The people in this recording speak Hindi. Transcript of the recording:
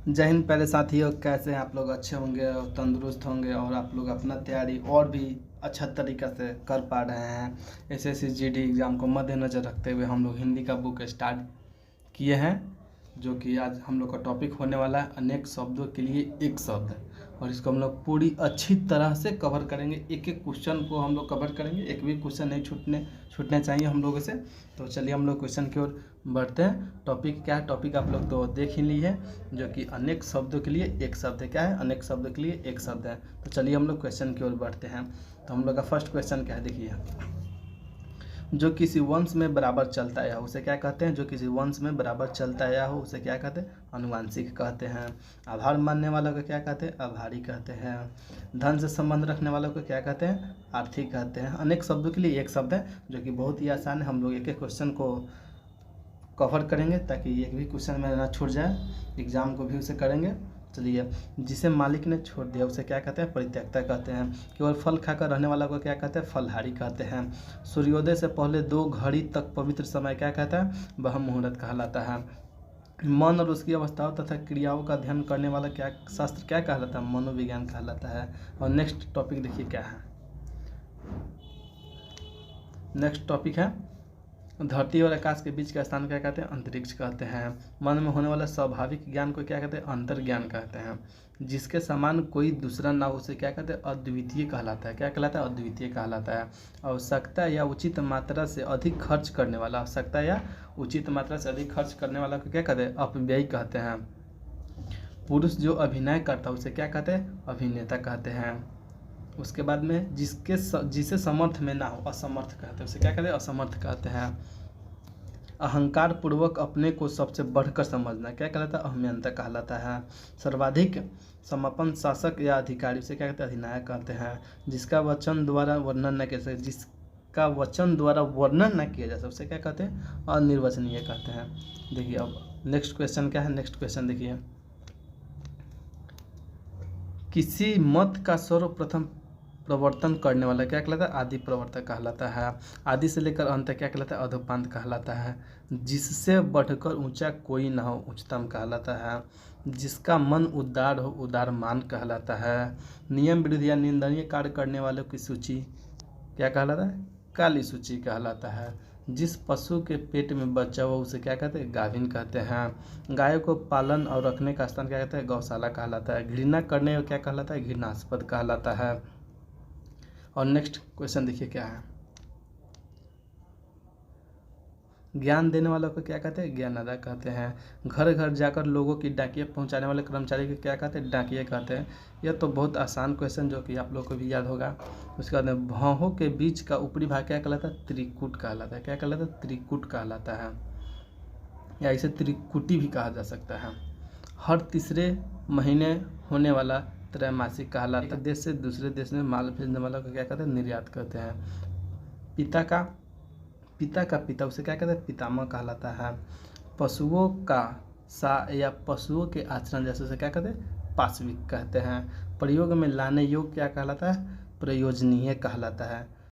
जय हिंद प्यारे साथियों, कैसे हैं आप लोग? अच्छे होंगे और तंदुरुस्त होंगे और आप लोग अपना तैयारी और भी अच्छा तरीक़ा से कर पा रहे हैं। एसएससी जीडी एग्ज़ाम को मद्देनज़र रखते हुए हम लोग हिंदी का बुक स्टार्ट किए हैं, जो कि आज हम लोग का टॉपिक होने वाला है अनेक शब्दों के लिए एक शब्द। और इसको हम लोग पूरी अच्छी तरह से कवर करेंगे। एक एक क्वेश्चन को हम लोग कवर करेंगे, एक भी क्वेश्चन नहीं छूटने चाहिए हम लोगों से। तो चलिए हम लोग क्वेश्चन की ओर बढ़ते हैं। टॉपिक क्या है? टॉपिक आप लोग तो देख ही ली है, जो कि अनेक शब्दों के लिए एक शब्द है। क्या है? अनेक शब्दों के लिए एक शब्द है। तो चलिए हम लोग क्वेश्चन की ओर बढ़ते हैं। तो हम लोग का फर्स्ट क्वेश्चन क्या है, देखिए। जो किसी वंश में बराबर चलता आया हो उसे क्या कहते हैं? जो किसी वंश में बराबर चलता आया हो उसे क्या कहते हैं? अनुवांशिक कहते हैं। आभार मानने वालों को क्या कहते हैं? आभारी कहते हैं। धन से संबंध रखने वालों को क्या कहते हैं? आर्थिक कहते हैं। अनेक शब्दों के लिए एक शब्द है, जो कि बहुत ही आसान है। हम लोग एक एक क्वेश्चन को कवर करेंगे ताकि एक भी क्वेश्चन में ना छूट जाए, एग्जाम को भी उसे करेंगे। चलिए, जिसे मालिक ने छोड़ दिया उसे क्या कहते हैं? परित्यक्ता कहते हैं। केवल फल खाकर रहने वाला को क्या कहते हैं? फलहारी कहते हैं। सूर्योदय से पहले 2 घड़ी तक पवित्र समय क्या कहता है? ब्रह्म मुहूर्त कहलाता है। मन और उसकी अवस्थाओं तथा क्रियाओं का अध्ययन करने वाला क्या शास्त्र क्या कहलाता है? मनोविज्ञान कहलाता है। और नेक्स्ट टॉपिक देखिए क्या है। नेक्स्ट टॉपिक है धरती और आकाश के बीच का स्थान क्या कहते हैं? अंतरिक्ष कहते हैं। मन में होने वाला स्वाभाविक ज्ञान को क्या कहते हैं? अंतर्ज्ञान कहते हैं। जिसके समान कोई दूसरा ना हो उसे क्या कहते हैं? अद्वितीय कहलाता है। क्या कहलाता है? अद्वितीय कहलाता है। आवश्यकता या उचित मात्रा से अधिक खर्च करने वाला, आवश्यकता या उचित मात्रा से अधिक खर्च करने वाला को क्या कहते हैं? अपव्ययी कहते हैं। पुरुष जो अभिनय करता है उसे क्या कहते हैं? अभिनेता कहते हैं। उसके बाद में जिसे समर्थ में ना हो असमर्थ कहते हैं, उसे क्या कहते हैं? असमर्थ कहते हैं। अहंकार पूर्वक अपने को सबसे बढ़कर समझना क्या कहलाता है? अहमयंता कहलाता है। सर्वाधिक समापन शासक या अधिकारी उसे क्या कहते हैं? अधिनायक कहते हैं। जिसका वचन द्वारा वर्णन न किया जा सके उसे क्या कहते हैं? अनिर्वचनीय कहते हैं। देखिए अब नेक्स्ट क्वेश्चन क्या है। नेक्स्ट क्वेश्चन देखिए। किसी मत का सर्वप्रथम प्रवर्तन करने वाला क्या कहलाता है? आदि प्रवर्तक कहलाता है। आदि से लेकर अंत क्या कहलाता है? अधोपांत कहलाता है। जिससे बढ़कर ऊंचा कोई न हो उच्चतम कहलाता है। जिसका मन उदार हो उदारमान कहलाता है। नियम विरुद्ध या निंदनीय कार्य करने वालों की सूची क्या कहलाता है? काली सूची कहलाता है। जिस पशु के पेट में बच्चा हो उसे क्या कहते हैं? गाभिन कहते हैं। गायों को पालन और रखने का स्थान क्या कहते हैं? गौशाला कहलाता है। घृणा करने को क्या कहलाता है? घृणास्पद कहलाता है। और नेक्स्ट क्वेश्चन देखिए क्या है। ज्ञान देने वालों को क्या कहते हैं? ज्ञानदा कहते हैं। घर घर जाकर लोगों की डाकिया पहुंचाने वाले कर्मचारी को क्या कहते हैं? डाकिया कहते हैं। यह तो बहुत आसान क्वेश्चन, जो कि आप लोग को भी याद होगा। उसके बाद में भौहों के बीच का ऊपरी भाग क्या कहलाता है? त्रिकूट कहलाता है। क्या कहलाता है? त्रिकूट कहलाता है, या इसे त्रिकुटी भी कहा जा सकता है। हर तीसरे महीने होने वाला त्रैमासिक कहलाता है। देश से दूसरे देश में माल भेजने वाला को क्या कहते हैं? निर्यात कहते हैं। पिता का पिता उसे क्या कहते हैं? पितामह कहलाता है। पशुओं का सा या पशुओं के आचरण जैसे उसे क्या कहते हैं? पाशविक कहते हैं। प्रयोग में लाने योग्य क्या कहलाता है? प्रयोजनीय कहलाता है।